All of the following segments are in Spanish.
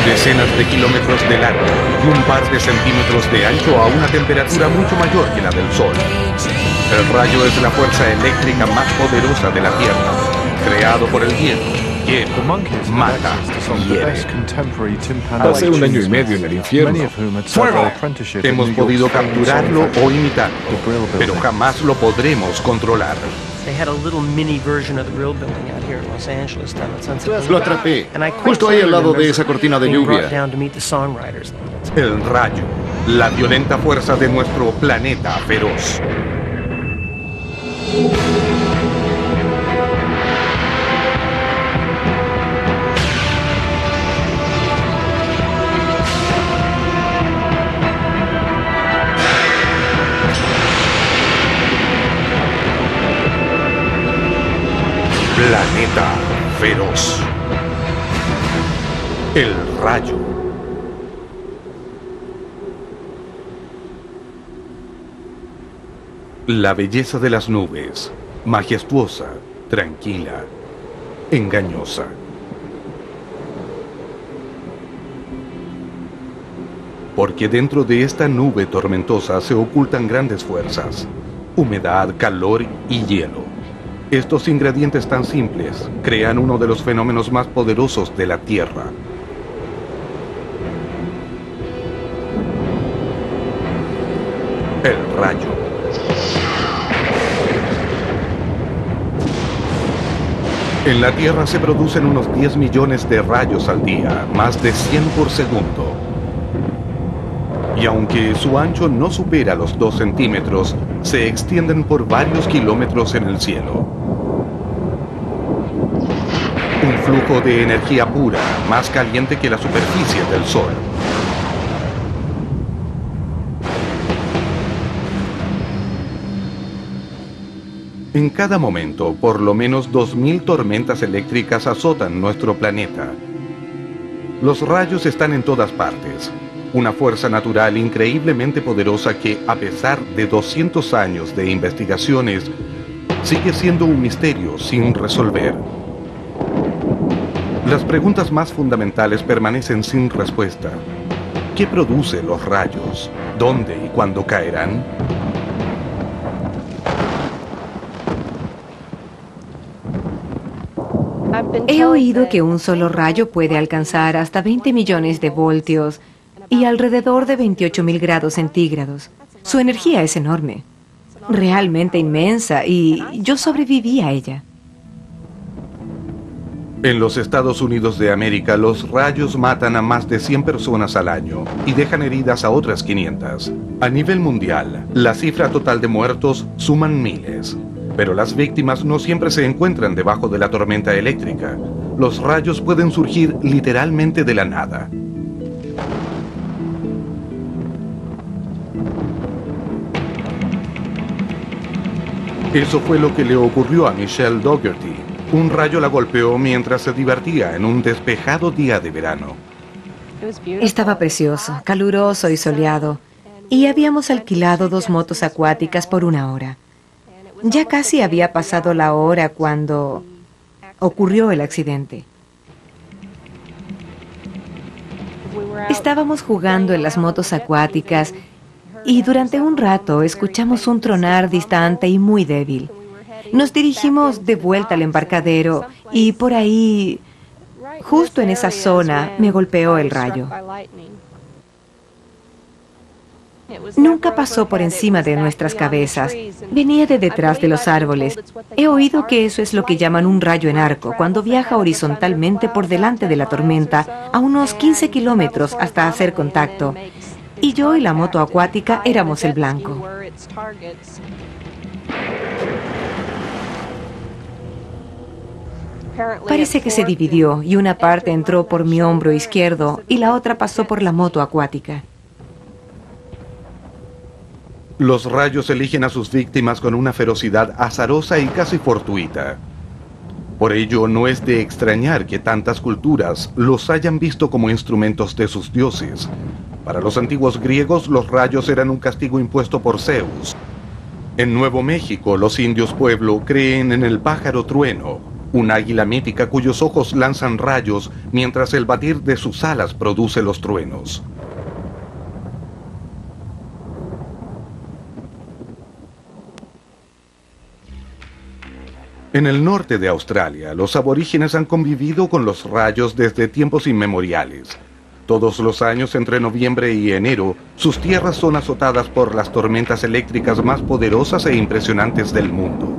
decenas de kilómetros de largo y un par de centímetros de ancho a una temperatura mucho mayor que la del Sol. El rayo es la fuerza eléctrica más poderosa de la Tierra, creado por el viento, que mata y hiere. Pasé 1 año y medio en el infierno. ¡Fuego! Hemos podido capturarlo o imitarlo, pero jamás lo podremos controlar. Lo atrapé, justo ahí al lado de esa cortina de lluvia. El rayo, la violenta fuerza de nuestro planeta feroz. Planeta feroz. El rayo. La belleza de las nubes, majestuosa, tranquila, engañosa. Porque dentro de esta nube tormentosa se ocultan grandes fuerzas: humedad, calor y hielo. Estos ingredientes tan simples crean uno de los fenómenos más poderosos de la Tierra. El rayo. En la Tierra se producen unos 10 millones de rayos al día, más de 100 por segundo. Y aunque su ancho no supera los 2 centímetros, se extienden por varios kilómetros en el cielo. Un flujo de energía pura, más caliente que la superficie del Sol. En cada momento, por lo menos 2000 tormentas eléctricas azotan nuestro planeta. Los rayos están en todas partes. Una fuerza natural increíblemente poderosa que, a pesar de 200 años de investigaciones, sigue siendo un misterio sin resolver. Las preguntas más fundamentales permanecen sin respuesta. ¿Qué produce los rayos? ¿Dónde y cuándo caerán? He oído que un solo rayo puede alcanzar hasta 20 millones de voltios y alrededor de 28.000 grados centígrados. Su energía es enorme, realmente inmensa, y yo sobreviví a ella. En los Estados Unidos de América, los rayos matan a más de 100 personas al año y dejan heridas a otras 500. A nivel mundial, la cifra total de muertos suman miles. Pero las víctimas no siempre se encuentran debajo de la tormenta eléctrica. Los rayos pueden surgir literalmente de la nada. Eso fue lo que le ocurrió a Michelle Dougherty. Un rayo la golpeó mientras se divertía en un despejado día de verano. Estaba precioso, caluroso y soleado, y habíamos alquilado 2 motos acuáticas por 1 hora. Ya casi había pasado la hora cuando ocurrió el accidente. Estábamos jugando en las motos acuáticas y durante un rato escuchamos un tronar distante y muy débil. Nos dirigimos de vuelta al embarcadero y por ahí, justo en esa zona, me golpeó el rayo. Nunca pasó por encima de nuestras cabezas. Venía de detrás de los árboles. He oído que eso es lo que llaman un rayo en arco, cuando viaja horizontalmente por delante de la tormenta a unos 15 kilómetros hasta hacer contacto. Y yo y la moto acuática éramos el blanco. Parece que se dividió y una parte entró por mi hombro izquierdo y la otra pasó por la moto acuática. Los rayos eligen a sus víctimas con una ferocidad azarosa y casi fortuita. Por ello, no es de extrañar que tantas culturas los hayan visto como instrumentos de sus dioses. Para los antiguos griegos, los rayos eran un castigo impuesto por Zeus. En Nuevo México, los indios pueblo creen en el pájaro trueno, Un águila mítica cuyos ojos lanzan rayos mientras el batir de sus alas produce los truenos. En el norte de Australia, los aborígenes han convivido con los rayos desde tiempos inmemoriales. Todos los años, entre noviembre y enero, sus tierras son azotadas por las tormentas eléctricas más poderosas e impresionantes del mundo.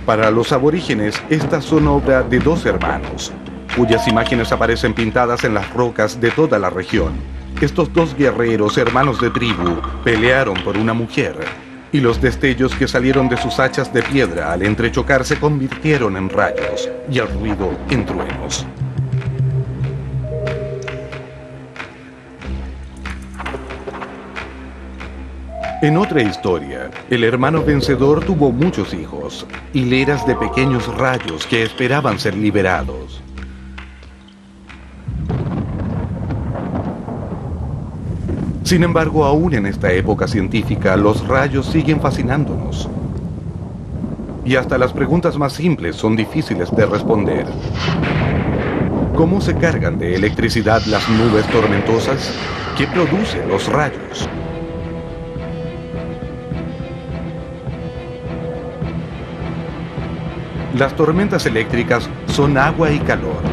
Para los aborígenes, estas son obra de dos hermanos, cuyas imágenes aparecen pintadas en las rocas de toda la región. Estos dos guerreros, hermanos de tribu, pelearon por una mujer, y los destellos que salieron de sus hachas de piedra al entrechocar se convirtieron en rayos, y el ruido en truenos. En otra historia, el hermano vencedor tuvo muchos hijos, hileras de pequeños rayos que esperaban ser liberados. Sin embargo, aún en esta época científica, los rayos siguen fascinándonos. Y hasta las preguntas más simples son difíciles de responder. ¿Cómo se cargan de electricidad las nubes tormentosas? ¿Qué producen los rayos? Las tormentas eléctricas son agua y calor.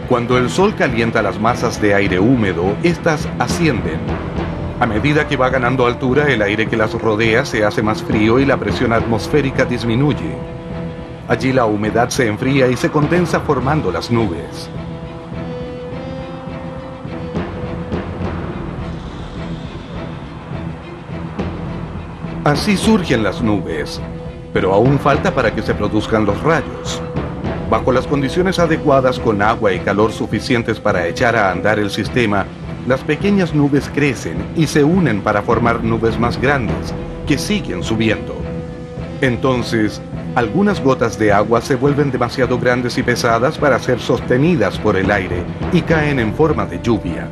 Cuando el sol calienta las masas de aire húmedo, estas ascienden. A medida que va ganando altura, el aire que las rodea se hace más frío y la presión atmosférica disminuye. Allí la humedad se enfría y se condensa formando las nubes. Así surgen las nubes, pero aún falta para que se produzcan los rayos. Bajo las condiciones adecuadas, con agua y calor suficientes para echar a andar el sistema, las pequeñas nubes crecen y se unen para formar nubes más grandes, que siguen subiendo. Entonces, algunas gotas de agua se vuelven demasiado grandes y pesadas para ser sostenidas por el aire y caen en forma de lluvia.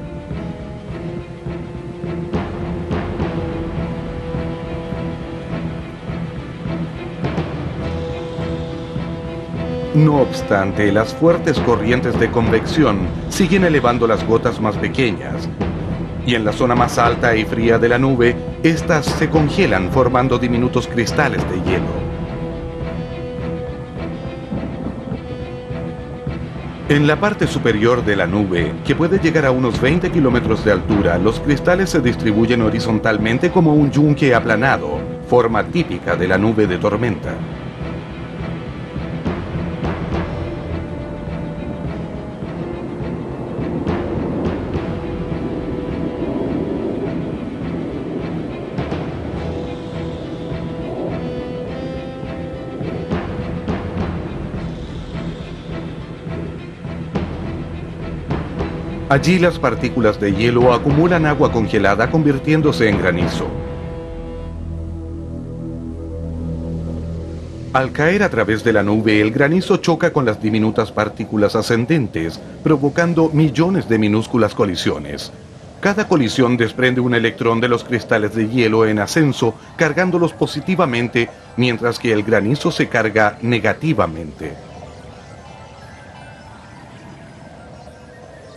No obstante, las fuertes corrientes de convección siguen elevando las gotas más pequeñas, y en la zona más alta y fría de la nube, estas se congelan formando diminutos cristales de hielo. En la parte superior de la nube, que puede llegar a unos 20 kilómetros de altura, los cristales se distribuyen horizontalmente como un yunque aplanado, forma típica de la nube de tormenta. Allí las partículas de hielo acumulan agua congelada convirtiéndose en granizo. Al caer a través de la nube, el granizo choca con las diminutas partículas ascendentes, provocando millones de minúsculas colisiones. Cada colisión desprende un electrón de los cristales de hielo en ascenso, cargándolos positivamente, mientras que el granizo se carga negativamente.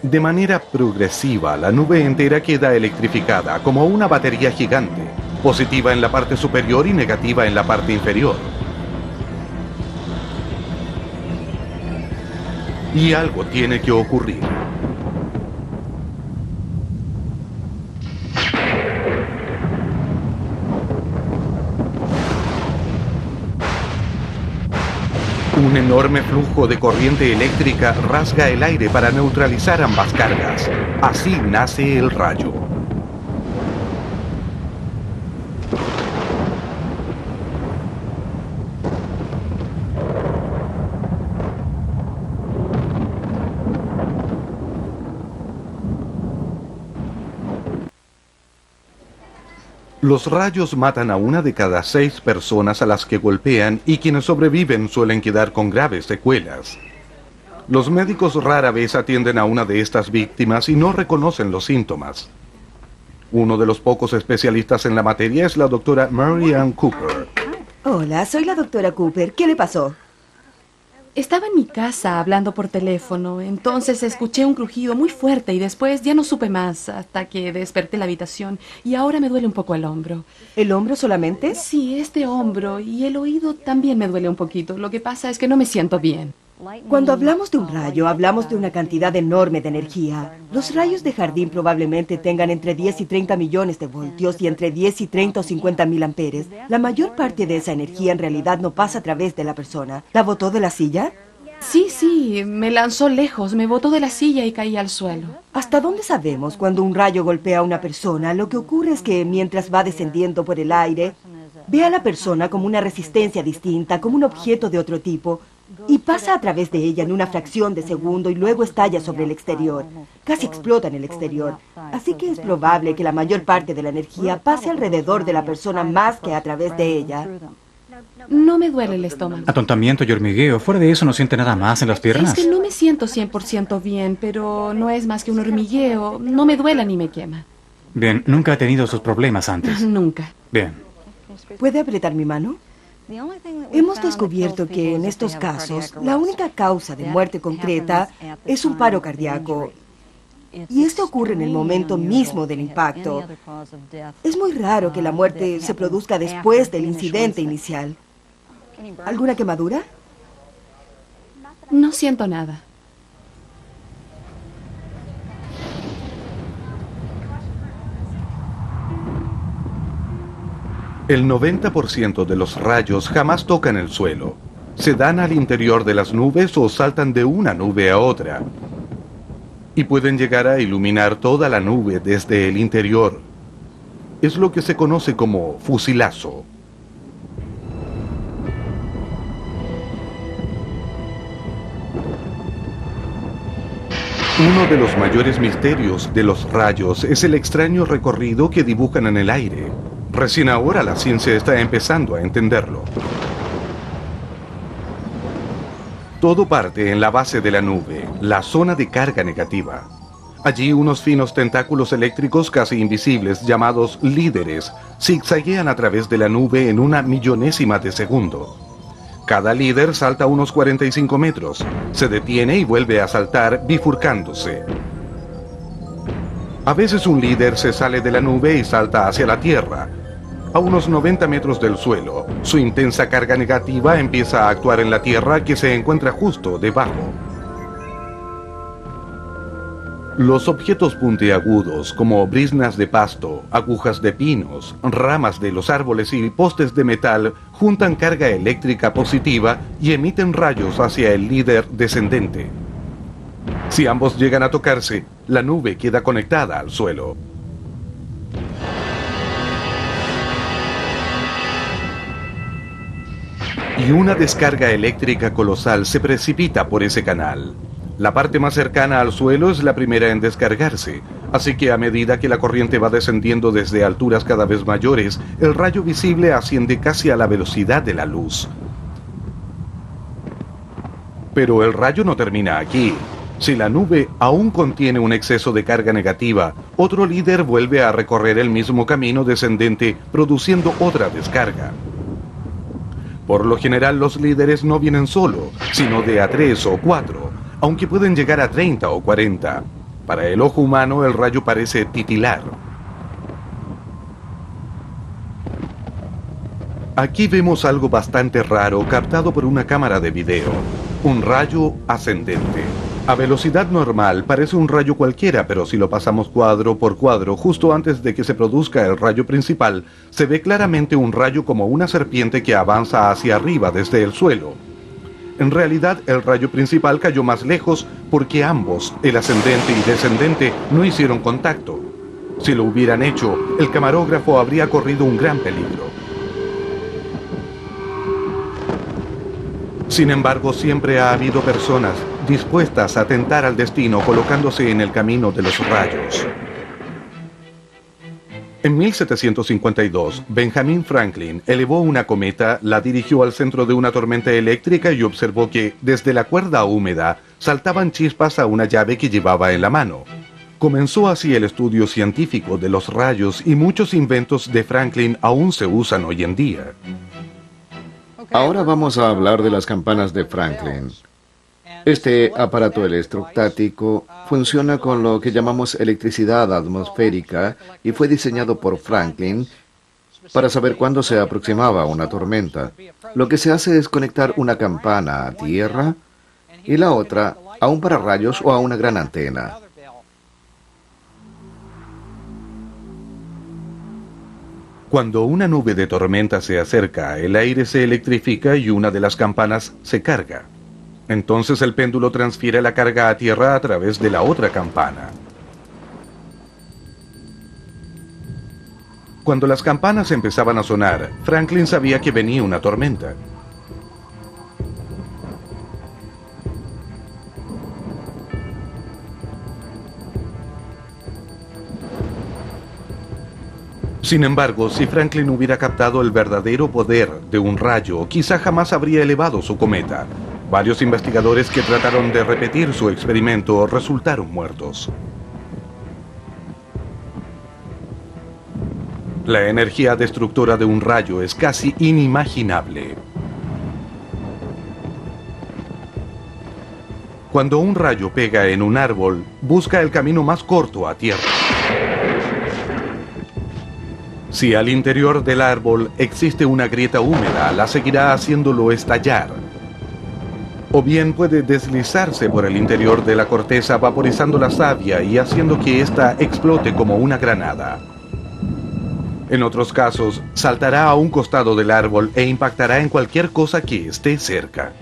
De manera progresiva, la nube entera queda electrificada como una batería gigante, positiva en la parte superior y negativa en la parte inferior. Y algo tiene que ocurrir. Un enorme flujo de corriente eléctrica rasga el aire para neutralizar ambas cargas. Así nace el rayo. Los rayos matan a 1 de cada 6 personas a las que golpean y quienes sobreviven suelen quedar con graves secuelas. Los médicos rara vez atienden a una de estas víctimas y no reconocen los síntomas. Uno de los pocos especialistas en la materia es la doctora Mary Ann Cooper. Hola, soy la doctora Cooper. ¿Qué le pasó? Estaba en mi casa hablando por teléfono, entonces escuché un crujido muy fuerte y después ya no supe más hasta que desperté la habitación y ahora me duele un poco el hombro. ¿El hombro solamente? Sí, este hombro y el oído también me duele un poquito. Lo que pasa es que no me siento bien. Cuando hablamos de un rayo, hablamos de una cantidad enorme de energía. Los rayos de jardín probablemente tengan entre 10 y 30 millones de voltios y entre 10 y 30 o 50 mil amperes. La mayor parte de esa energía en realidad no pasa a través de la persona. ¿La botó de la silla? Sí, me lanzó lejos, me botó de la silla y caí al suelo. ¿Hasta dónde sabemos cuando un rayo golpea a una persona? Lo que ocurre es que mientras va descendiendo por el aire, ve a la persona como una resistencia distinta, como un objeto de otro tipo, y pasa a través de ella en una fracción de segundo y luego estalla sobre el exterior. Casi explota en el exterior. Así que es probable que la mayor parte de la energía pase alrededor de la persona más que a través de ella. No me duele el estómago. Atontamiento y hormigueo. Fuera de eso no siente nada más en las piernas. Es que no me siento 100% bien, pero no es más que un hormigueo. No me duela ni me quema. Bien, nunca ha tenido sus problemas antes. Nunca. Bien. ¿Puede apretar mi mano? Hemos descubierto que en estos casos la única causa de muerte concreta es un paro cardíaco. Y esto ocurre en el momento mismo del impacto. Es muy raro que la muerte se produzca después del incidente inicial. ¿Alguna quemadura? No siento nada. El 90% de los rayos jamás tocan el suelo. Se dan al interior de las nubes o saltan de una nube a otra. Y pueden llegar a iluminar toda la nube desde el interior. Es lo que se conoce como fusilazo. Uno de los mayores misterios de los rayos es el extraño recorrido que dibujan en el aire. Recién ahora la ciencia está empezando a entenderlo. Todo parte en la base de la nube, la zona de carga negativa. Allí unos finos tentáculos eléctricos casi invisibles llamados líderes zigzaguean a través de la nube en una millonésima de segundo. Cada líder salta unos 45 metros, se detiene y vuelve a saltar bifurcándose. A veces un líder se sale de la nube y salta hacia la Tierra. A unos 90 metros del suelo, su intensa carga negativa empieza a actuar en la Tierra que se encuentra justo debajo. Los objetos puntiagudos, como briznas de pasto, agujas de pinos, ramas de los árboles y postes de metal, juntan carga eléctrica positiva y emiten rayos hacia el líder descendente. Si ambos llegan a tocarse, la nube queda conectada al suelo. Y una descarga eléctrica colosal se precipita por ese canal. La parte más cercana al suelo es la primera en descargarse, así que a medida que la corriente va descendiendo desde alturas cada vez mayores, el rayo visible asciende casi a la velocidad de la luz. Pero el rayo no termina aquí. Si la nube aún contiene un exceso de carga negativa, otro líder vuelve a recorrer el mismo camino descendente, produciendo otra descarga. Por lo general los líderes no vienen solo, sino de a 3 o 4, aunque pueden llegar a 30 o 40. Para el ojo humano el rayo parece titilar. Aquí vemos algo bastante raro captado por una cámara de video. Un rayo ascendente. A velocidad normal parece un rayo cualquiera, pero si lo pasamos cuadro por cuadro justo antes de que se produzca el rayo principal, se ve claramente un rayo como una serpiente que avanza hacia arriba desde el suelo. En realidad, el rayo principal cayó más lejos porque ambos, el ascendente y descendente, no hicieron contacto. Si lo hubieran hecho, el camarógrafo habría corrido un gran peligro. Sin embargo, siempre ha habido personas dispuestas a tentar al destino colocándose en el camino de los rayos. En 1752, Benjamin Franklin elevó una cometa, la dirigió al centro de una tormenta eléctrica y observó que, desde la cuerda húmeda, saltaban chispas a una llave que llevaba en la mano. Comenzó así el estudio científico de los rayos y muchos inventos de Franklin aún se usan hoy en día. Ahora vamos a hablar de las campanas de Franklin. Este aparato electrostático funciona con lo que llamamos electricidad atmosférica y fue diseñado por Franklin para saber cuándo se aproximaba una tormenta. Lo que se hace es conectar una campana a tierra y la otra a un pararrayos o a una gran antena. Cuando una nube de tormenta se acerca, el aire se electrifica y una de las campanas se carga. Entonces el péndulo transfiere la carga a tierra a través de la otra campana. Cuando las campanas empezaban a sonar, Franklin sabía que venía una tormenta. Sin embargo, si Franklin hubiera captado el verdadero poder de un rayo, quizá jamás habría elevado su cometa. Varios investigadores que trataron de repetir su experimento resultaron muertos. La energía destructora de un rayo es casi inimaginable. Cuando un rayo pega en un árbol, busca el camino más corto a tierra. Si al interior del árbol existe una grieta húmeda, la seguirá haciéndolo estallar. O bien puede deslizarse por el interior de la corteza vaporizando la savia y haciendo que ésta explote como una granada. En otros casos, saltará a un costado del árbol e impactará en cualquier cosa que esté cerca.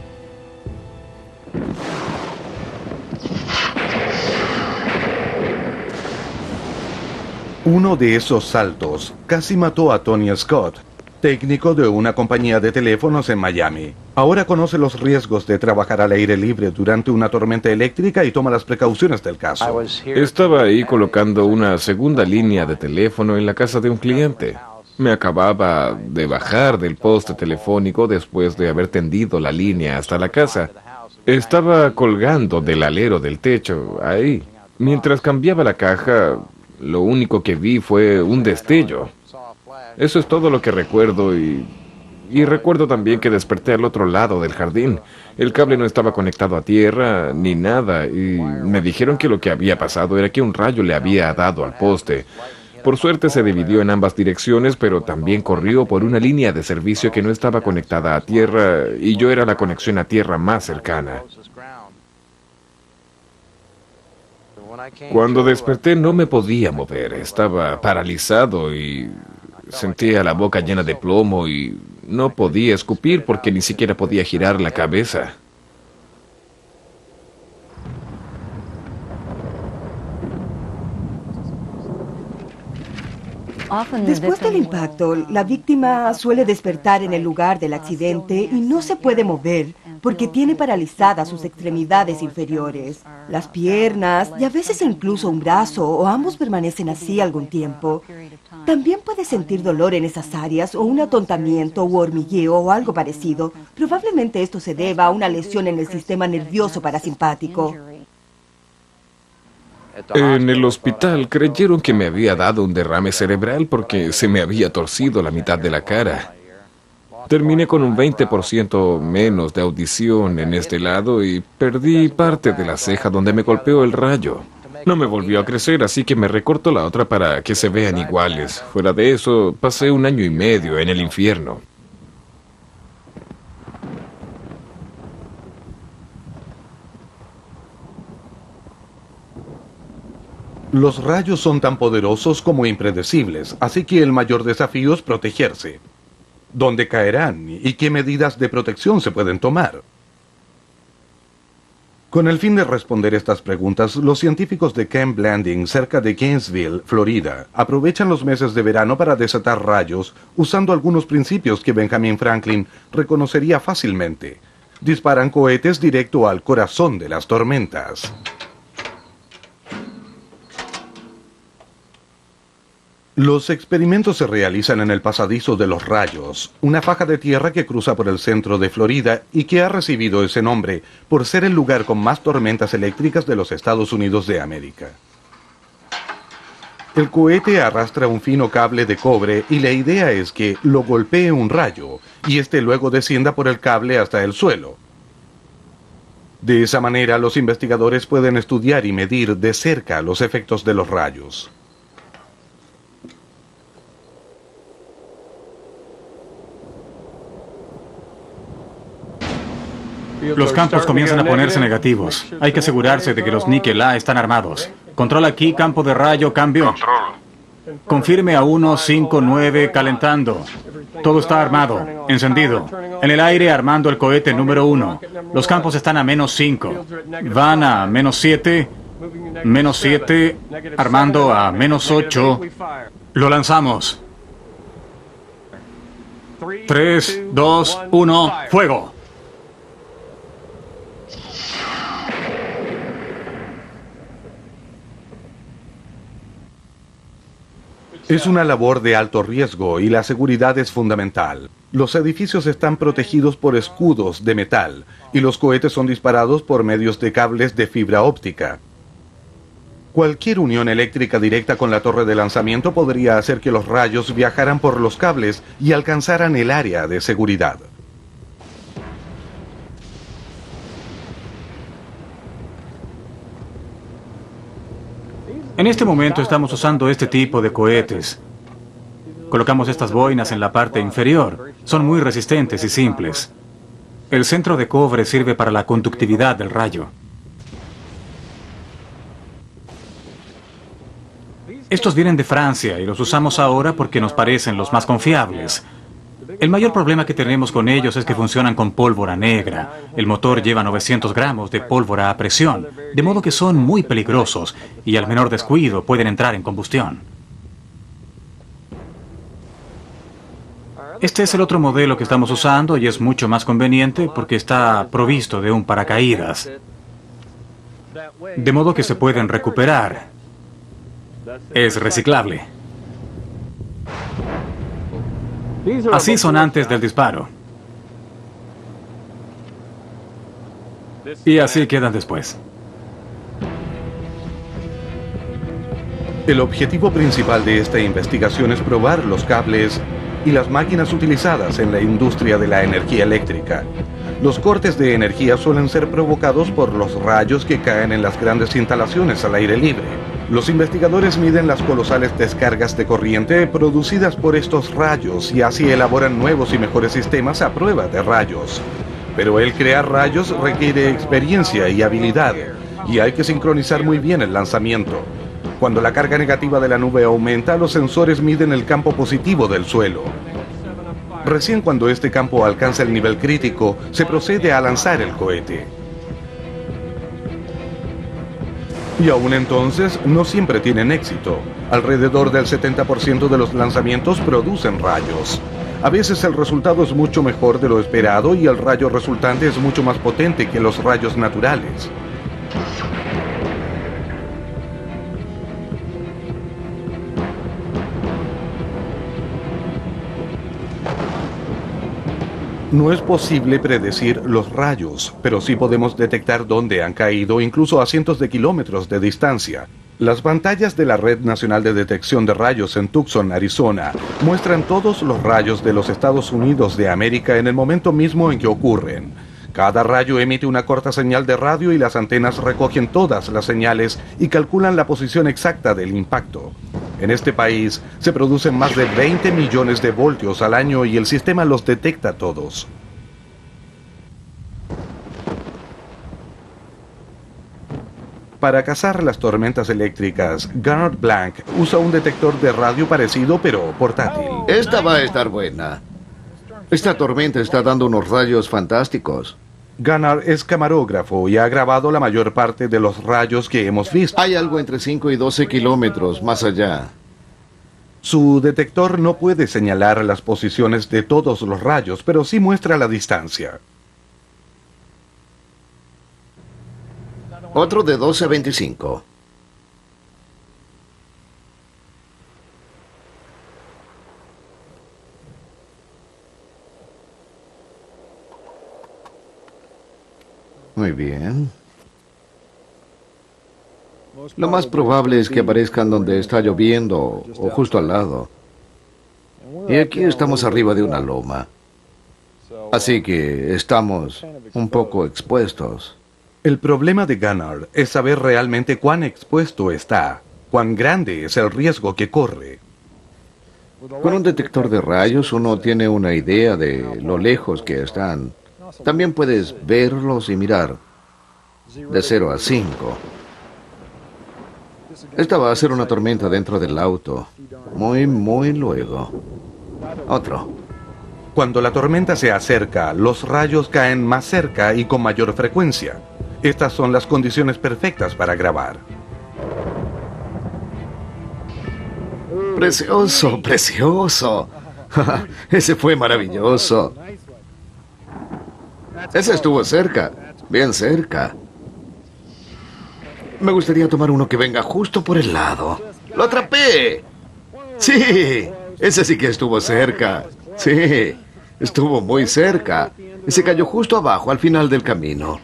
Uno de esos saltos casi mató a Tony Scott, técnico de una compañía de teléfonos en Miami. Ahora conoce los riesgos de trabajar al aire libre durante una tormenta eléctrica y toma las precauciones del caso. Estaba ahí colocando una segunda línea de teléfono en la casa de un cliente. Me acababa de bajar del poste telefónico después de haber tendido la línea hasta la casa. Estaba colgando del alero del techo, ahí. Mientras cambiaba la caja, lo único que vi fue un destello. Eso es todo lo que recuerdo y recuerdo también que desperté al otro lado del jardín. El cable no estaba conectado a tierra ni nada y me dijeron que lo que había pasado era que un rayo le había dado al poste. Por suerte se dividió en ambas direcciones, pero también corrió por una línea de servicio que no estaba conectada a tierra y yo era la conexión a tierra más cercana. Cuando desperté no me podía mover, estaba paralizado y sentía la boca llena de plomo y no podía escupir porque ni siquiera podía girar la cabeza. Después del impacto, la víctima suele despertar en el lugar del accidente y no se puede mover porque tiene paralizadas sus extremidades inferiores. Las piernas y a veces incluso un brazo o ambos permanecen así algún tiempo. También puede sentir dolor en esas áreas o un atontamiento u hormigueo o algo parecido. Probablemente esto se deba a una lesión en el sistema nervioso parasimpático. En el hospital creyeron que me había dado un derrame cerebral porque se me había torcido la mitad de la cara. Terminé con un 20% menos de audición en este lado y perdí parte de la ceja donde me golpeó el rayo. No me volvió a crecer, así que me recorto la otra para que se vean iguales. Fuera de eso, pasé 1 año y medio en el infierno. Los rayos son tan poderosos como impredecibles, así que el mayor desafío es protegerse. ¿Dónde caerán y qué medidas de protección se pueden tomar? Con el fin de responder estas preguntas, los científicos de Camp Blanding, cerca de Gainesville, Florida, aprovechan los meses de verano para desatar rayos usando algunos principios que Benjamin Franklin reconocería fácilmente. Disparan cohetes directo al corazón de las tormentas. Los experimentos se realizan en el pasadizo de los rayos, una faja de tierra que cruza por el centro de Florida y que ha recibido ese nombre por ser el lugar con más tormentas eléctricas de los Estados Unidos de América. El cohete arrastra un fino cable de cobre y la idea es que lo golpee un rayo y este luego descienda por el cable hasta el suelo. De esa manera, los investigadores pueden estudiar y medir de cerca los efectos de los rayos. Los campos comienzan a ponerse negativos. Hay que asegurarse de que los níquel A están armados. Control aquí, campo de rayo, cambio. Control. Confirme a 159 calentando. Todo está armado, encendido. En el aire armando el cohete número 1. Los campos están a -5. Van a -7. -7. Armando a -8. Lo lanzamos. 3, 2, 1, fuego. Es una labor de alto riesgo y la seguridad es fundamental. Los edificios están protegidos por escudos de metal y los cohetes son disparados por medios de cables de fibra óptica. Cualquier unión eléctrica directa con la torre de lanzamiento podría hacer que los rayos viajaran por los cables y alcanzaran el área de seguridad. En este momento estamos usando este tipo de cohetes. Colocamos estas boinas en la parte inferior. Son muy resistentes y simples. El centro de cobre sirve para la conductividad del rayo. Estos vienen de Francia y los usamos ahora porque nos parecen los más confiables. El mayor problema que tenemos con ellos es que funcionan con pólvora negra. El motor lleva 900 gramos de pólvora a presión, de modo que son muy peligrosos y al menor descuido pueden entrar en combustión. Este es el otro modelo que estamos usando y es mucho más conveniente porque está provisto de un paracaídas, de modo que se pueden recuperar. Es reciclable. Así son antes del disparo. Y así quedan después. El objetivo principal de esta investigación es probar los cables y las máquinas utilizadas en la industria de la energía eléctrica. Los cortes de energía suelen ser provocados por los rayos que caen en las grandes instalaciones al aire libre. Los investigadores miden las colosales descargas de corriente producidas por estos rayos y así elaboran nuevos y mejores sistemas a prueba de rayos. Pero el crear rayos requiere experiencia y habilidad, y hay que sincronizar muy bien el lanzamiento. Cuando la carga negativa de la nube aumenta, los sensores miden el campo positivo del suelo. Recién cuando este campo alcanza el nivel crítico, se procede a lanzar el cohete. Y aún entonces, no siempre tienen éxito. Alrededor del 70% de los lanzamientos producen rayos. A veces el resultado es mucho mejor de lo esperado y el rayo resultante es mucho más potente que los rayos naturales. No es posible predecir los rayos, pero sí podemos detectar dónde han caído incluso a cientos de kilómetros de distancia. Las pantallas de la Red Nacional de Detección de Rayos en Tucson, Arizona, muestran todos los rayos de los Estados Unidos de América en el momento mismo en que ocurren. Cada rayo emite una corta señal de radio y las antenas recogen todas las señales y calculan la posición exacta del impacto. En este país se producen más de 20 millones de voltios al año y el sistema los detecta todos. Para cazar las tormentas eléctricas, Gunnar Blank usa un detector de radio parecido pero portátil. Esta va a estar buena. Esta tormenta está dando unos rayos fantásticos. Gunnar es camarógrafo y ha grabado la mayor parte de los rayos que hemos visto. Hay algo entre 5 y 12 kilómetros más allá. Su detector no puede señalar las posiciones de todos los rayos, pero sí muestra la distancia. Otro de 12 a 25. Muy bien. Lo más probable es que aparezcan donde está lloviendo o justo al lado. Y aquí estamos arriba de una loma. Así que estamos un poco expuestos. El problema de Gunnar es saber realmente cuán expuesto está, cuán grande es el riesgo que corre. Con un detector de rayos uno tiene una idea de lo lejos que están. También puedes verlos y mirar. De 0 a 5. Esta va a ser una tormenta dentro del auto. Muy luego. Otro. Cuando la tormenta se acerca, los rayos caen más cerca y con mayor frecuencia. Estas son las condiciones perfectas para grabar. Precioso, precioso. Ese fue maravilloso. Ese estuvo cerca, bien cerca. Me gustaría tomar uno que venga justo por el lado. ¡Lo atrapé! Sí, ese sí que estuvo cerca. Sí, estuvo muy cerca. Y se cayó justo abajo, al final del camino.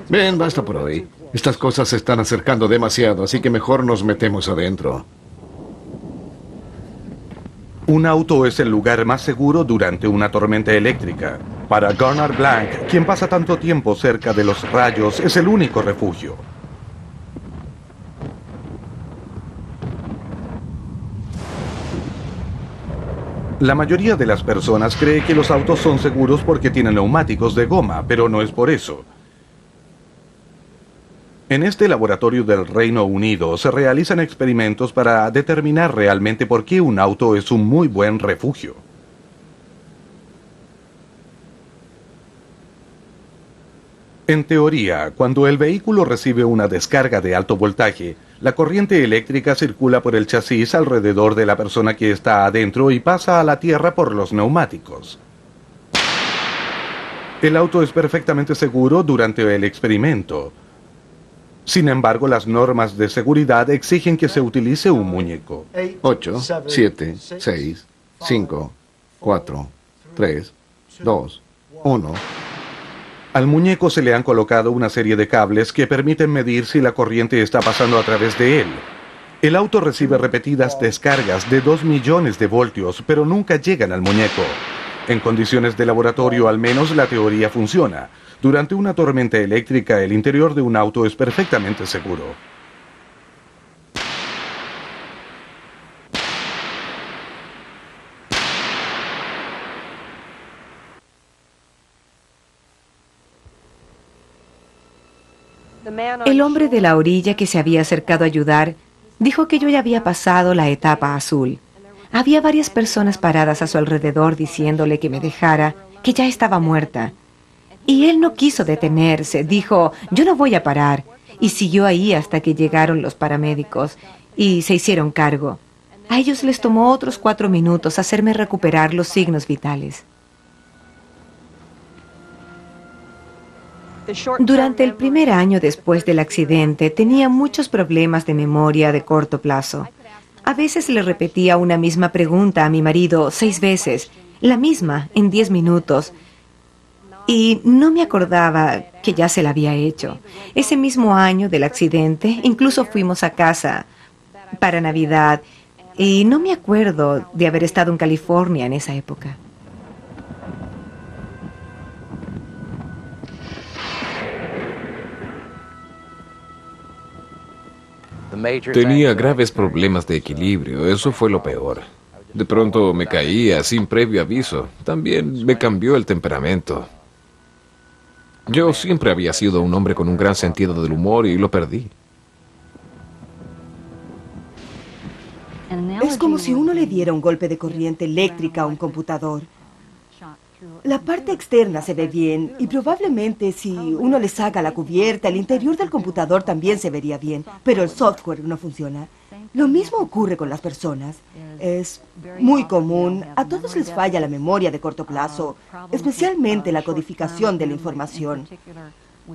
Bien, basta por hoy. Estas cosas se están acercando demasiado, así que mejor nos metemos adentro. Un auto es el lugar más seguro durante una tormenta eléctrica. Para Gunnar Blank, quien pasa tanto tiempo cerca de los rayos, es el único refugio. La mayoría de las personas cree que los autos son seguros porque tienen neumáticos de goma, pero no es por eso. En este laboratorio del Reino Unido se realizan experimentos para determinar realmente por qué un auto es un muy buen refugio. En teoría, cuando el vehículo recibe una descarga de alto voltaje, la corriente eléctrica circula por el chasis alrededor de la persona que está adentro y pasa a la tierra por los neumáticos. El auto es perfectamente seguro durante el experimento. Sin embargo, las normas de seguridad exigen que se utilice un muñeco. 8, 7, 6, 5, 4, 3, 2, 1. Al muñeco se le han colocado una serie de cables que permiten medir si la corriente está pasando a través de él. El auto recibe repetidas descargas de 2 millones de voltios, pero nunca llegan al muñeco. En condiciones de laboratorio, al menos, la teoría funciona. Durante una tormenta eléctrica, el interior de un auto es perfectamente seguro. El hombre de la orilla que se había acercado a ayudar dijo que yo ya había pasado la etapa azul. Había varias personas paradas a su alrededor diciéndole que me dejara, que ya estaba muerta. Y él no quiso detenerse, dijo, yo no voy a parar. Y siguió ahí hasta que llegaron los paramédicos y se hicieron cargo. A ellos les tomó otros 4 minutos hacerme recuperar los signos vitales. Durante el primer año después del accidente tenía muchos problemas de memoria de corto plazo. A veces le repetía una misma pregunta a mi marido 6 veces, la misma en 10 minutos. Y no me acordaba que ya se la había hecho. Ese mismo año del accidente, incluso fuimos a casa para Navidad. Y no me acuerdo de haber estado en California en esa época. Tenía graves problemas de equilibrio, eso fue lo peor. De pronto me caía sin previo aviso. También me cambió el temperamento. Yo siempre había sido un hombre con un gran sentido del humor y lo perdí. Es como si uno le diera un golpe de corriente eléctrica a un computador. La parte externa se ve bien y probablemente si uno le saca la cubierta, el interior del computador también se vería bien, pero el software no funciona. Lo mismo ocurre con las personas. Es muy común, a todos les falla la memoria de corto plazo, especialmente la codificación de la información.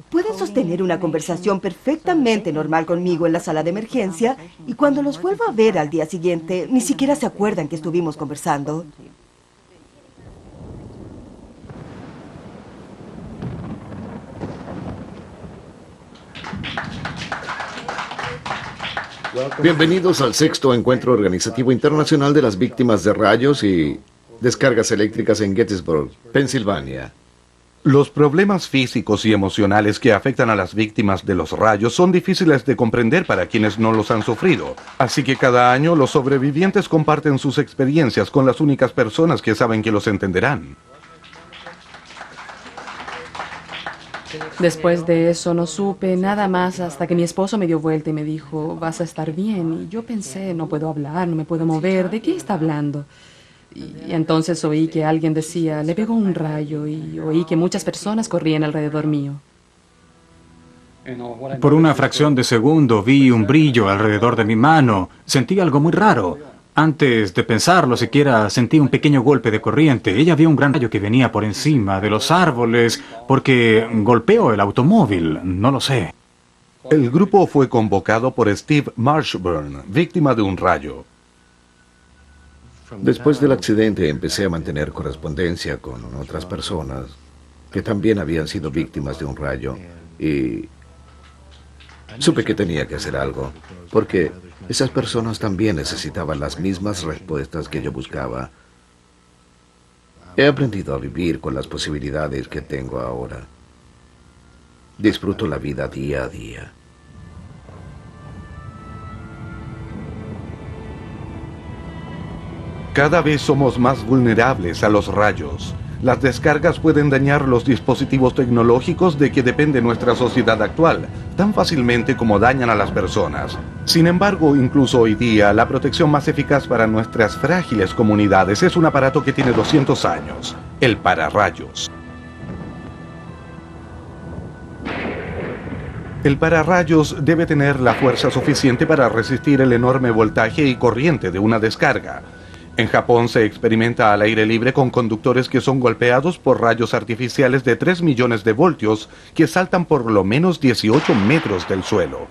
Pueden sostener una conversación perfectamente normal conmigo en la sala de emergencia y cuando los vuelvo a ver al día siguiente, ni siquiera se acuerdan que estuvimos conversando. Bienvenidos al 6º Encuentro Organizativo Internacional de las Víctimas de Rayos y Descargas Eléctricas en Gettysburg, Pensilvania. Los problemas físicos y emocionales que afectan a las víctimas de los rayos son difíciles de comprender para quienes no los han sufrido. Así que cada año los sobrevivientes comparten sus experiencias con las únicas personas que saben que los entenderán. Después de eso no supe nada más hasta que mi esposo me dio vuelta y me dijo, vas a estar bien. Y yo pensé, no puedo hablar, no me puedo mover, ¿de qué está hablando? Y entonces oí que alguien decía, le pegó un rayo, y oí que muchas personas corrían alrededor mío. Por una fracción de segundo vi un brillo alrededor de mi mano. Sentí algo muy raro. Antes de pensarlo siquiera sentí un pequeño golpe de corriente. Ella vio un gran rayo que venía por encima de los árboles porque golpeó el automóvil. No lo sé. El grupo fue convocado por Steve Marshburn, víctima de un rayo. Después del accidente empecé a mantener correspondencia con otras personas que también habían sido víctimas de un rayo y supe que tenía que hacer algo, porque esas personas también necesitaban las mismas respuestas que yo buscaba. He aprendido a vivir con las posibilidades que tengo ahora. Disfruto la vida día a día. Cada vez somos más vulnerables a los rayos. Las descargas pueden dañar los dispositivos tecnológicos de que depende nuestra sociedad actual, tan fácilmente como dañan a las personas. Sin embargo, incluso hoy día, la protección más eficaz para nuestras frágiles comunidades es un aparato que tiene 200 años, el pararrayos. El pararrayos debe tener la fuerza suficiente para resistir el enorme voltaje y corriente de una descarga. En Japón se experimenta al aire libre con conductores que son golpeados por rayos artificiales de 3 millones de voltios que saltan por lo menos 18 metros del suelo.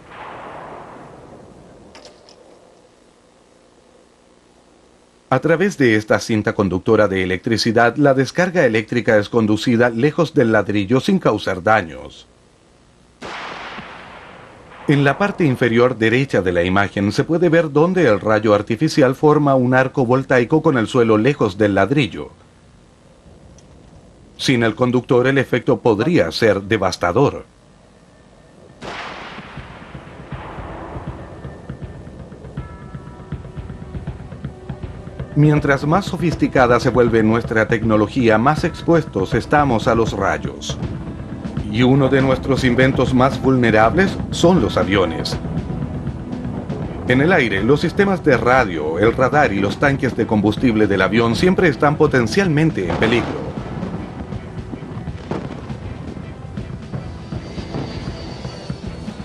A través de esta cinta conductora de electricidad, la descarga eléctrica es conducida lejos del ladrillo sin causar daños. En la parte inferior derecha de la imagen se puede ver dónde el rayo artificial forma un arco voltaico con el suelo lejos del ladrillo. Sin el conductor el efecto podría ser devastador. Mientras más sofisticada se vuelve nuestra tecnología, más expuestos estamos a los rayos. Y uno de nuestros inventos más vulnerables son los aviones. En el aire, los sistemas de radio, el radar y los tanques de combustible del avión siempre están potencialmente en peligro.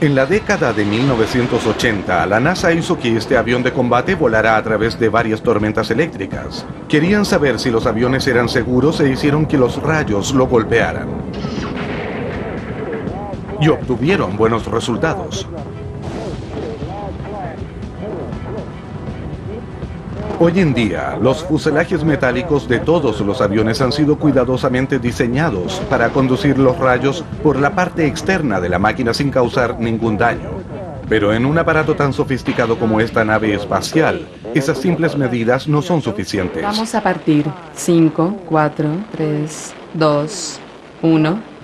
En la década de 1980, la NASA hizo que este avión de combate volara a través de varias tormentas eléctricas. Querían saber si los aviones eran seguros e hicieron que los rayos lo golpearan. Y obtuvieron buenos resultados. Hoy en día, los fuselajes metálicos de todos los aviones han sido cuidadosamente diseñados para conducir los rayos por la parte externa de la máquina sin causar ningún daño. Pero en un aparato tan sofisticado como esta nave espacial, esas simples medidas no son suficientes. Vamos a partir. 5, 4, 3, 2, 1...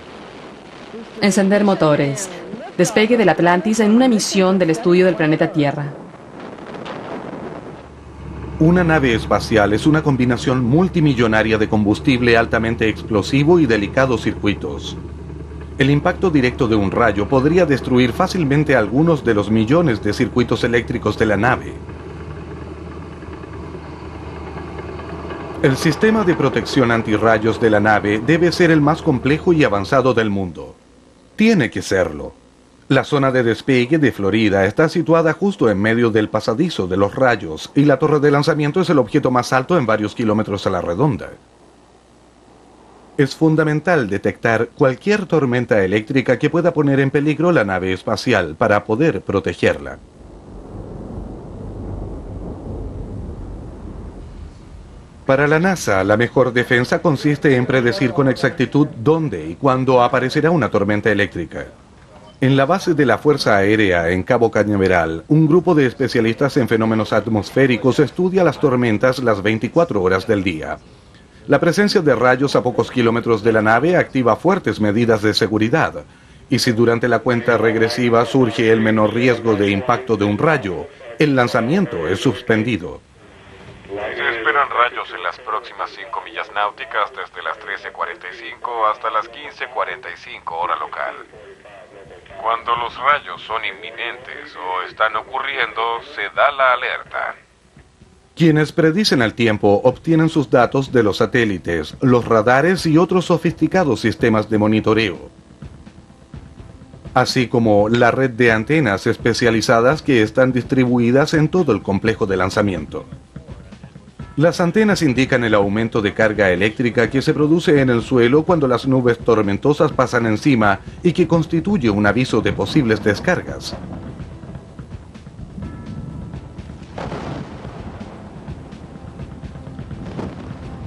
Encender motores. Despegue del Atlantis en una misión del estudio del planeta Tierra. Una nave espacial es una combinación multimillonaria de combustible altamente explosivo y delicados circuitos. El impacto directo de un rayo podría destruir fácilmente algunos de los millones de circuitos eléctricos de la nave. El sistema de protección antirrayos de la nave debe ser el más complejo y avanzado del mundo. Tiene que serlo. La zona de despegue de Florida está situada justo en medio del pasadizo de los rayos y la torre de lanzamiento es el objeto más alto en varios kilómetros a la redonda. Es fundamental detectar cualquier tormenta eléctrica que pueda poner en peligro la nave espacial para poder protegerla. Para la NASA, la mejor defensa consiste en predecir con exactitud dónde y cuándo aparecerá una tormenta eléctrica. En la base de la Fuerza Aérea en Cabo Cañaveral, un grupo de especialistas en fenómenos atmosféricos estudia las tormentas las 24 horas del día. La presencia de rayos a pocos kilómetros de la nave activa fuertes medidas de seguridad, y si durante la cuenta regresiva surge el menor riesgo de impacto de un rayo, el lanzamiento es suspendido. Se esperan rayos en las próximas 5 millas náuticas desde las 13:45 hasta las 15:45 hora local. Cuando los rayos son inminentes o están ocurriendo, se da la alerta. Quienes predicen el tiempo obtienen sus datos de los satélites, los radares y otros sofisticados sistemas de monitoreo, así como la red de antenas especializadas que están distribuidas en todo el complejo de lanzamiento. Las antenas indican el aumento de carga eléctrica que se produce en el suelo cuando las nubes tormentosas pasan encima y que constituye un aviso de posibles descargas.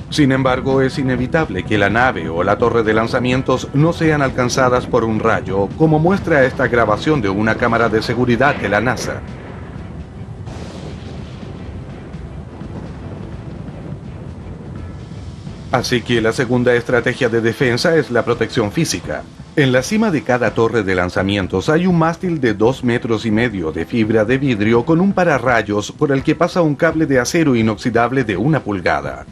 Sin embargo, es inevitable que la nave o la torre de lanzamientos no sean alcanzadas por un rayo, como muestra esta grabación de una cámara de seguridad de la NASA. Así que la segunda estrategia de defensa es la protección física. En la cima de cada torre de lanzamientos hay un mástil de 2,5 metros de fibra de vidrio con un pararrayos por el que pasa un cable de acero inoxidable de 1 pulgada.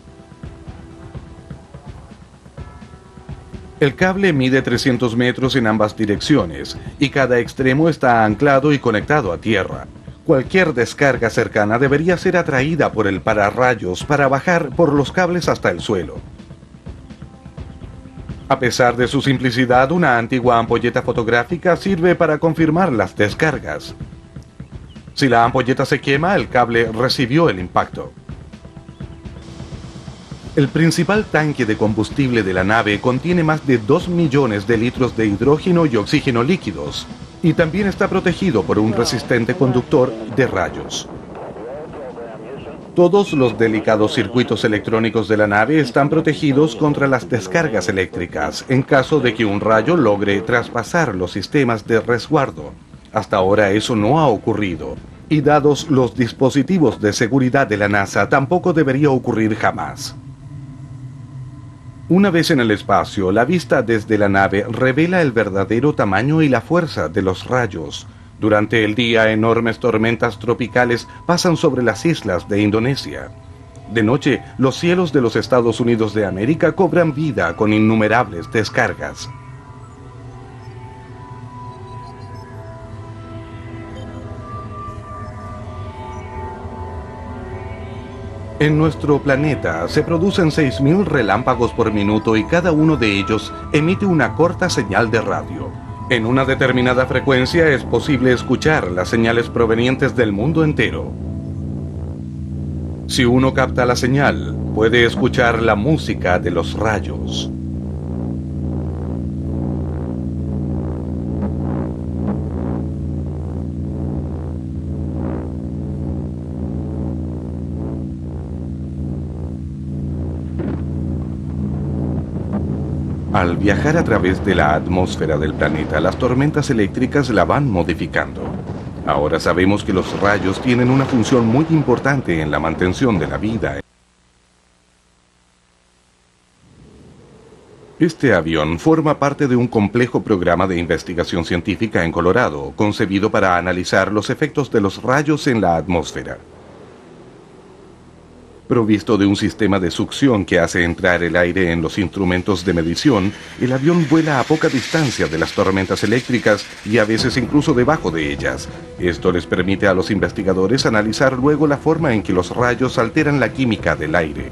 El cable mide 300 metros en ambas direcciones y cada extremo está anclado y conectado a tierra. Cualquier descarga cercana debería ser atraída por el pararrayos para bajar por los cables hasta el suelo. A pesar de su simplicidad, una antigua ampolleta fotográfica sirve para confirmar las descargas. Si la ampolleta se quema, el cable recibió el impacto. El principal tanque de combustible de la nave contiene más de 2 millones de litros de hidrógeno y oxígeno líquidos, y también está protegido por un resistente conductor de rayos. Todos los delicados circuitos electrónicos de la nave están protegidos contra las descargas eléctricas en caso de que un rayo logre traspasar los sistemas de resguardo. Hasta ahora eso no ha ocurrido, y dados los dispositivos de seguridad de la NASA, tampoco debería ocurrir jamás. Una vez en el espacio, la vista desde la nave revela el verdadero tamaño y la fuerza de los rayos. Durante el día, enormes tormentas tropicales pasan sobre las islas de Indonesia. De noche, los cielos de los Estados Unidos de América cobran vida con innumerables descargas. En nuestro planeta se producen 6.000 relámpagos por minuto y cada uno de ellos emite una corta señal de radio. En una determinada frecuencia es posible escuchar las señales provenientes del mundo entero. Si uno capta la señal, puede escuchar la música de los rayos. Al viajar a través de la atmósfera del planeta, las tormentas eléctricas la van modificando. Ahora sabemos que los rayos tienen una función muy importante en la mantención de la vida. Este avión forma parte de un complejo programa de investigación científica en Colorado, concebido para analizar los efectos de los rayos en la atmósfera. Provisto de un sistema de succión que hace entrar el aire en los instrumentos de medición, el avión vuela a poca distancia de las tormentas eléctricas y a veces incluso debajo de ellas. Esto les permite a los investigadores analizar luego la forma en que los rayos alteran la química del aire.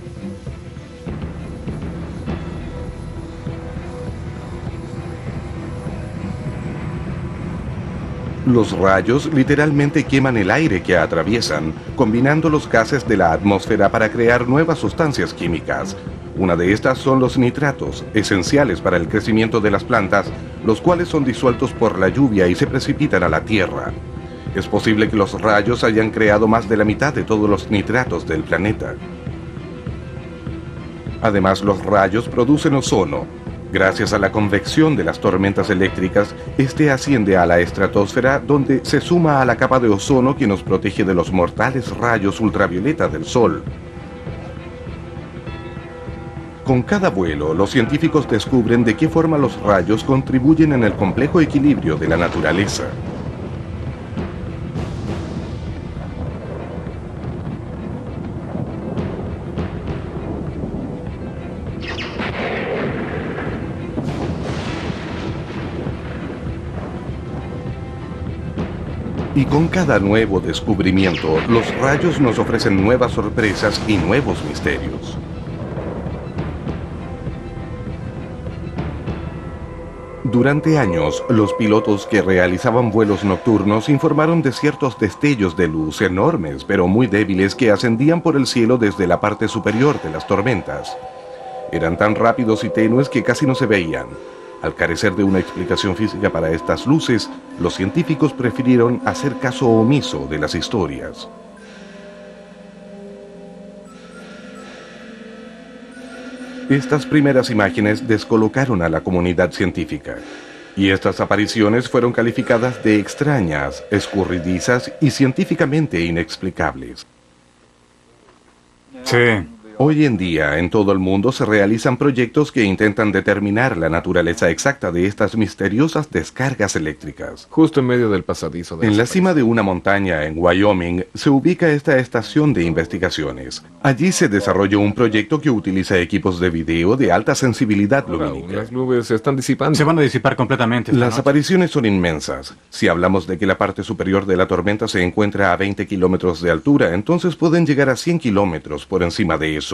Los rayos literalmente queman el aire que atraviesan, combinando los gases de la atmósfera para crear nuevas sustancias químicas. Una de estas son los nitratos, esenciales para el crecimiento de las plantas, los cuales son disueltos por la lluvia y se precipitan a la tierra. Es posible que los rayos hayan creado más de la mitad de todos los nitratos del planeta. Además, los rayos producen ozono. Gracias a la convección de las tormentas eléctricas, este asciende a la estratosfera, donde se suma a la capa de ozono que nos protege de los mortales rayos ultravioleta del Sol. Con cada vuelo, los científicos descubren de qué forma los rayos contribuyen en el complejo equilibrio de la naturaleza. Y con cada nuevo descubrimiento, los rayos nos ofrecen nuevas sorpresas y nuevos misterios. Durante años, los pilotos que realizaban vuelos nocturnos informaron de ciertos destellos de luz enormes, pero muy débiles, que ascendían por el cielo desde la parte superior de las tormentas. Eran tan rápidos y tenues que casi no se veían. Al carecer de una explicación física para estas luces, los científicos prefirieron hacer caso omiso de las historias. Estas primeras imágenes descolocaron a la comunidad científica, y estas apariciones fueron calificadas de extrañas, escurridizas y científicamente inexplicables. Sí. Hoy en día, en todo el mundo se realizan proyectos que intentan determinar la naturaleza exacta de estas misteriosas descargas eléctricas. Justo en medio del pasadizo de En la desaparecidos. cima de una montaña en Wyoming se ubica esta estación de investigaciones. Allí se desarrolló un proyecto que utiliza equipos de video de alta sensibilidad Aún lumínica. las nubes se están disipando. Se van a disipar completamente esta Las noche. apariciones son inmensas. Si hablamos de que la parte superior de la tormenta se encuentra a 20 kilómetros de altura, entonces pueden llegar a 100 kilómetros por encima de eso.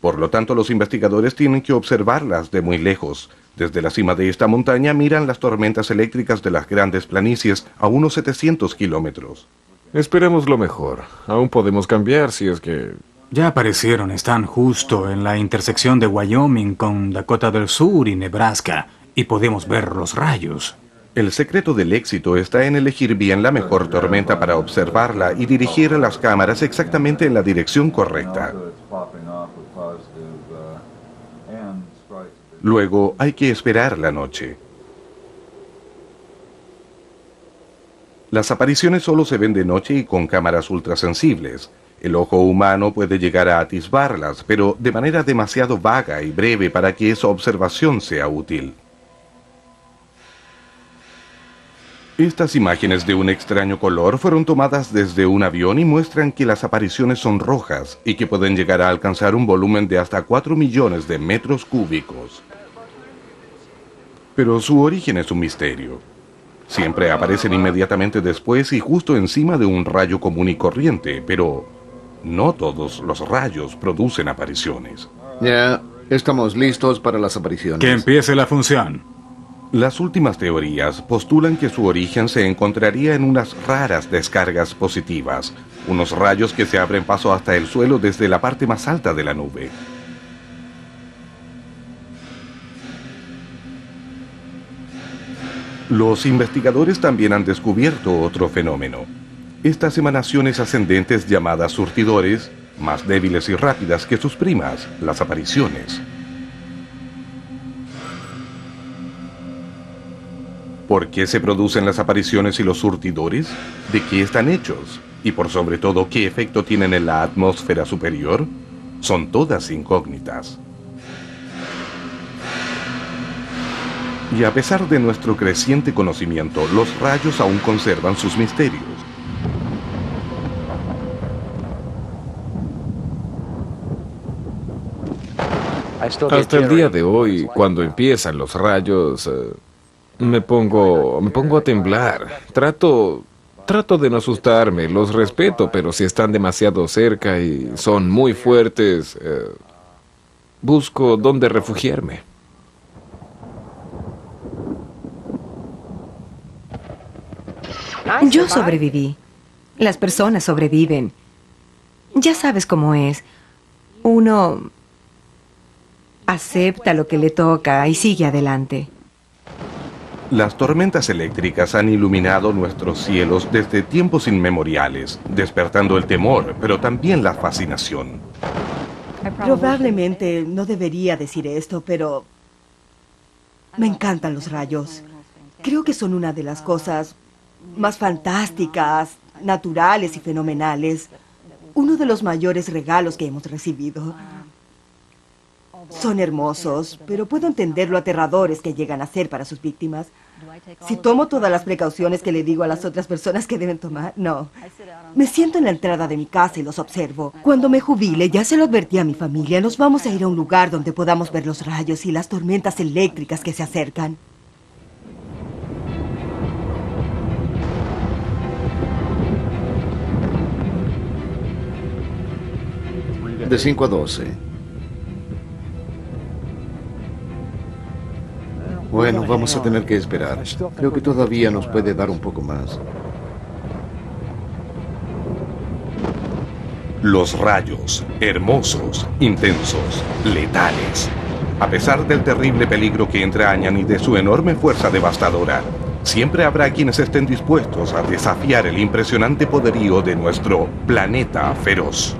Por lo tanto, los investigadores tienen que observarlas de muy lejos. Desde la cima de esta montaña miran las tormentas eléctricas de las grandes planicies a unos 700 kilómetros. Esperemos lo mejor. Aún podemos cambiar si es que... Ya aparecieron, están justo en la intersección de Wyoming con Dakota del Sur y Nebraska, y podemos ver los rayos. El secreto del éxito está en elegir bien la mejor tormenta para observarla y dirigir las cámaras exactamente en la dirección correcta. Luego hay que esperar la noche. Las apariciones solo se ven de noche y con cámaras ultrasensibles. El ojo humano puede llegar a atisbarlas, pero de manera demasiado vaga y breve para que esa observación sea útil. Estas imágenes de un extraño color fueron tomadas desde un avión y muestran que las apariciones son rojas y que pueden llegar a alcanzar un volumen de hasta 4 millones de metros cúbicos. Pero su origen es un misterio. Siempre aparecen inmediatamente después y justo encima de un rayo común y corriente, pero no todos los rayos producen apariciones. Ya estamos listos para las apariciones. Que empiece la función. Las últimas teorías postulan que su origen se encontraría en unas raras descargas positivas, unos rayos que se abren paso hasta el suelo desde la parte más alta de la nube. Los investigadores también han descubierto otro fenómeno. Estas emanaciones ascendentes llamadas surtidores, más débiles y rápidas que sus primas, las apariciones. ¿Por qué se producen las apariciones y los surtidores? ¿De qué están hechos? Y por sobre todo, ¿qué efecto tienen en la atmósfera superior? Son todas incógnitas. Y a pesar de nuestro creciente conocimiento, los rayos aún conservan sus misterios. Hasta el día de hoy, cuando empiezan los rayos, me pongo a temblar. Trato de no asustarme, los respeto, pero si están demasiado cerca y son muy fuertes, busco dónde refugiarme. Yo sobreviví. Las personas sobreviven. Ya sabes cómo es. Uno acepta lo que le toca y sigue adelante. Las tormentas eléctricas han iluminado nuestros cielos desde tiempos inmemoriales, despertando el temor, pero también la fascinación. Probablemente no debería decir esto, pero Me encantan los rayos. Creo que son una de las cosas más fantásticas, naturales y fenomenales. Uno de los mayores regalos que hemos recibido. Son hermosos, pero puedo entender lo aterradores que llegan a ser para sus víctimas. Si tomo todas las precauciones que le digo a las otras personas que deben tomar, no. Me siento en la entrada de mi casa y los observo. Cuando me jubile, ya se lo advertí a mi familia, nos vamos a ir a un lugar donde podamos ver los rayos y las tormentas eléctricas que se acercan. De 5 a 12. Bueno, vamos a tener que esperar. Creo que todavía nos puede dar un poco más. Los rayos, hermosos, intensos, letales. A pesar del terrible peligro que entrañan y de su enorme fuerza devastadora, siempre habrá quienes estén dispuestos a desafiar el impresionante poderío de nuestro planeta feroz.